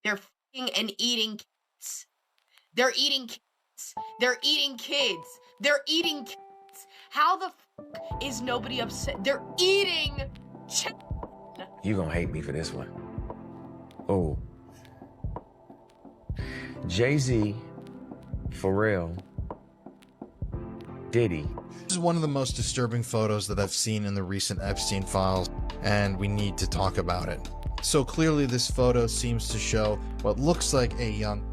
They're fucking and eating kids. They're eating kids. They're eating kids. They're eating kids. How the fuck is nobody upset? They're eating children. You gonna hate me for this one. Oh. Jay-Z, Pharrell, Diddy. This is one of the most disturbing photos that I've seen in the recent Epstein files, and we need to talk about it. So clearly this photo seems to show what looks like a young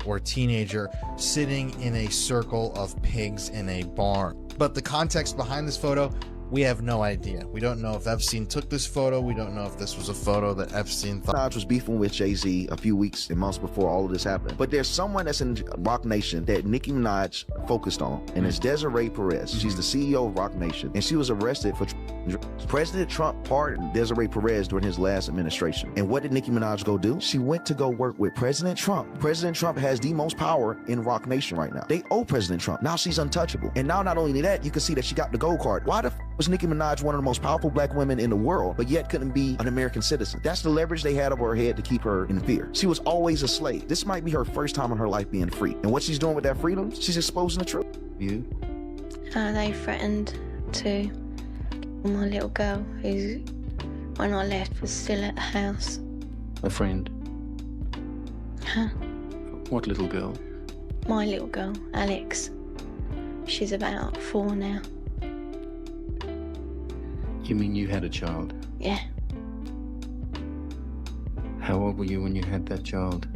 or teenager sitting in a circle of pigs in a barn. But the context behind this photo, we have no idea. We don't know if Epstein took this photo. We don't know if this was a photo that Epstein thought. Minaj was beefing with Jay-Z a few weeks and months before all of this happened. But there's someone that's in Roc Nation that Nicki Minaj focused on, and it's Desiree Perez. She's the CEO of Roc Nation, and she was arrested for President Trump pardoned Desiree Perez during his last administration. And what did Nicki Minaj go do? She went to go work with President Trump. President Trump has the most power in Roc Nation right now. They owe President Trump. Now she's untouchable. And now not only that, you can see that she got the gold card. Why the f was Nicki Minaj one of the most powerful black women in the world, but yet couldn't be an American citizen? That's the leverage they had over her head to keep her in fear. She was always a slave. This might be her first time in her life being free. And what she's doing with that freedom, she's exposing the truth. You? They threatened to kill my little girl, who, when I left, was still at the house. A friend? Huh? What little girl? My little girl, Alex. She's about 4 now. You mean you had a child? Yeah. How old were you when you had that child?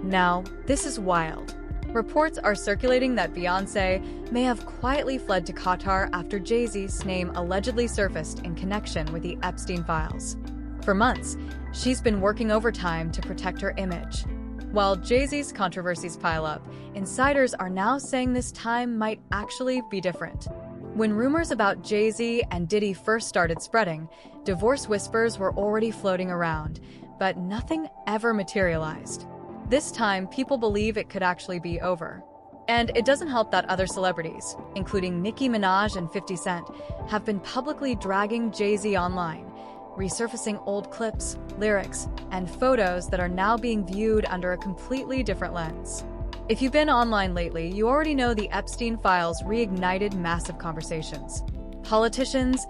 Now, this is wild. Reports are circulating that Beyonce may have quietly fled to Qatar after Jay-Z's name allegedly surfaced in connection with the Epstein files. For months, she's been working overtime to protect her image. While Jay-Z's controversies pile up, insiders are now saying this time might actually be different. When rumors about Jay-Z and Diddy first started spreading, divorce whispers were already floating around, but nothing ever materialized. This time, people believe it could actually be over. And it doesn't help that other celebrities, including Nicki Minaj and 50 Cent, have been publicly dragging Jay-Z online, resurfacing old clips, lyrics, and photos that are now being viewed under a completely different lens. If you've been online lately, you already know the Epstein files reignited massive conversations. Politicians,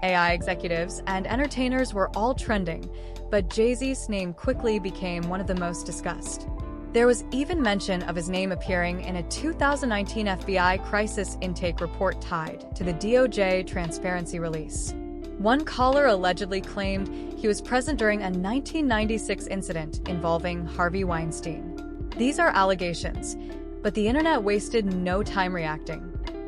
AI executives, and entertainers were all trending, but Jay-Z's name quickly became one of the most discussed. There was even mention of his name appearing in a 2019 FBI crisis intake report tied to the DOJ transparency release. One caller allegedly claimed he was present during a 1996 incident involving Harvey Weinstein. These are allegations, but the internet wasted no time reacting.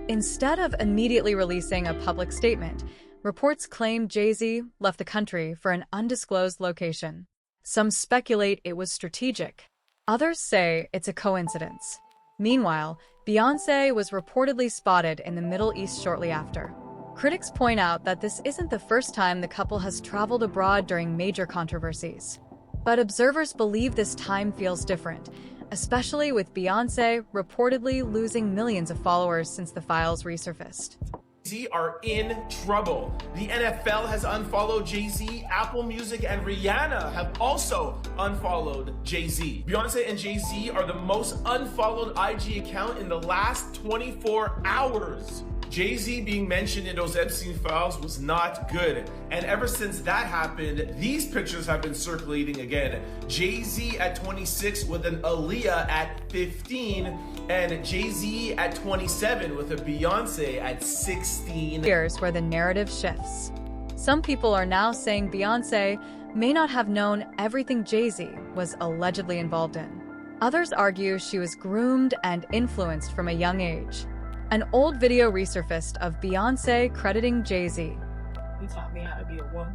Instead of immediately releasing a public statement, reports claim Jay-Z left the country for an undisclosed location. Some speculate it was strategic. Others say it's a coincidence. Meanwhile, Beyonce was reportedly spotted in the Middle East shortly after. Critics point out that this isn't the first time the couple has traveled abroad during major controversies. But observers believe this time feels different, especially with Beyonce reportedly losing millions of followers since the files resurfaced. Jay-Z are in trouble. The NFL has unfollowed Jay-Z, Apple Music and Rihanna have also unfollowed Jay-Z. Beyonce and Jay-Z are the most unfollowed IG account in the last 24 hours. Jay-Z being mentioned in those Epstein files was not good. And ever since that happened, these pictures have been circulating again. Jay-Z at 26 with an Aaliyah at 15, and Jay-Z at 27 with a Beyonce at 16. Here's where the narrative shifts. Some people are now saying Beyonce may not have known everything Jay-Z was allegedly involved in. Others argue she was groomed and influenced from a young age. An old video resurfaced of Beyonce crediting Jay-Z. You taught me how to be a woman.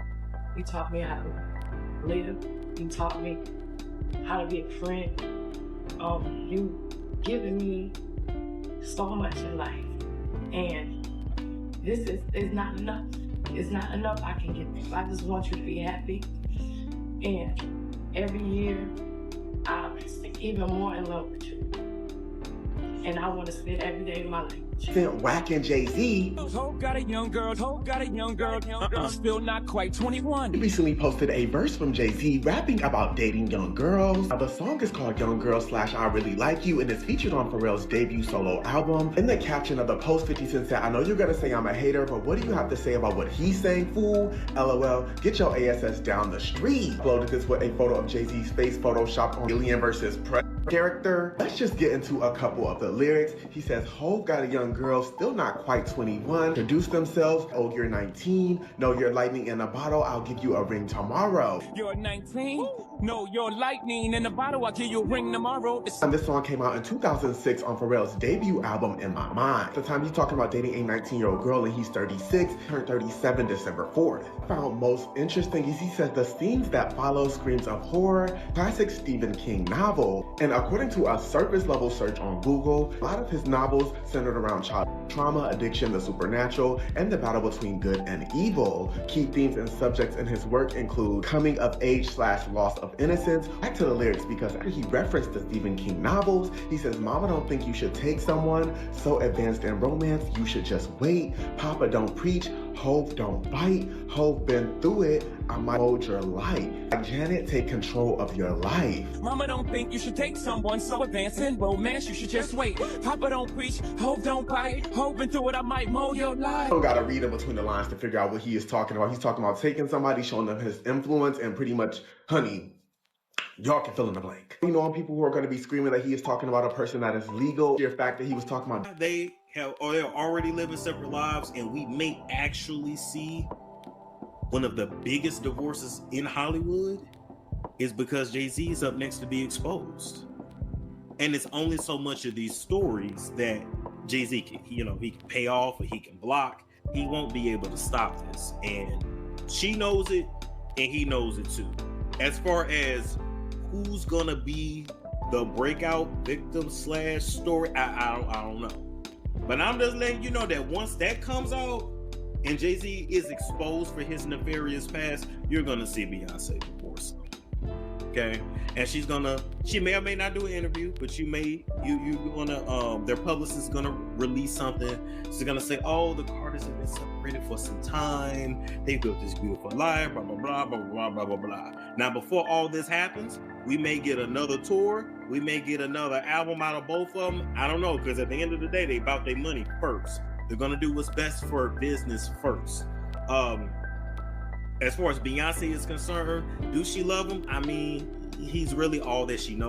You taught me how to live. You taught me how to be a friend. You given me so much in life. And this is not enough. It's not enough I can give you. I just want you to be happy. And every year, I'm even more in love with you. and I want to spend every day of my life. Sent whacking Jay-Z. Hope got a young girl, still not quite 21. He recently posted a verse from Jay-Z rapping about dating young girls. Now, the song is called Young Girl / I Really Like You, and it's featured on Pharrell's debut solo album. In the caption of the post, 50 Cent said, "I know you're gonna say I'm a hater, but what do you have to say about what he's saying, fool? LOL, get your ASS down the street." Uploaded this with a photo of Jay-Z's face photoshopped on Alien vs. character. Let's just get into a couple of the lyrics. He says, "Hov got a young girl, still not quite 21. Introduce themselves. Oh, you're 19. No, you're lightning in a bottle. I'll give you a ring tomorrow." You're 19? No, you're lightning in a bottle. I'll give you a ring tomorrow. And this song came out in 2006 on Pharrell's debut album, In My Mind. At the time, he's talking about dating a 19-year-old girl, and he's 36, turned 37 December 4th. What I found most interesting is he says the scenes that follow screams of horror, classic Stephen King novel. And according to a surface level search on Google, a lot of his novels centered around childhood trauma, addiction, the supernatural, and the battle between good and evil. Key themes and subjects in his work include coming of age / loss of innocence. Back to the lyrics, because after he referenced the Stephen King novels, he says, "Mama don't think you should take someone so advanced in romance, you should just wait. Papa don't preach, Hov don't bite. Hov been through it, I might hold your life. Like Janet, take control of your life." Mama don't think you should take someone so advanced in romance, you should just wait. Papa don't preach, Hov don't bite. Hov been through it, I might mold your life. You don't gotta read in between the lines to figure out what he is talking about. He's talking about taking somebody, showing them his influence, and pretty much, honey, y'all can fill in the blank. You know, people who are going to be screaming that he is talking about a person that is legal. The fact that he was talking about they're already living separate lives, and we may actually see one of the biggest divorces in Hollywood is because Jay-Z is up next to be exposed. And it's only so much of these stories that Jay-Z can, he can pay off or he can block. He won't be able to stop this. And she knows it, and he knows it too. As far as who's gonna be the breakout victim / story, I don't know. But I'm just letting you know that once that comes out and Jay-Z is exposed for his nefarious past, you're gonna see Beyonce divorce. Okay? And she may or may not do an interview, but their publicist is gonna release something. She's gonna say, "Oh, the Carters have been separated for some time. They built this beautiful life, blah, blah, blah, blah, blah, blah, blah, blah." Now, before all this happens, we may get another tour. We may get another album out of both of them. I don't know, because at the end of the day, they about their money first. They're gonna do what's best for business first. As far as Beyonce is concerned, do she love him? I mean, he's really all that she knows.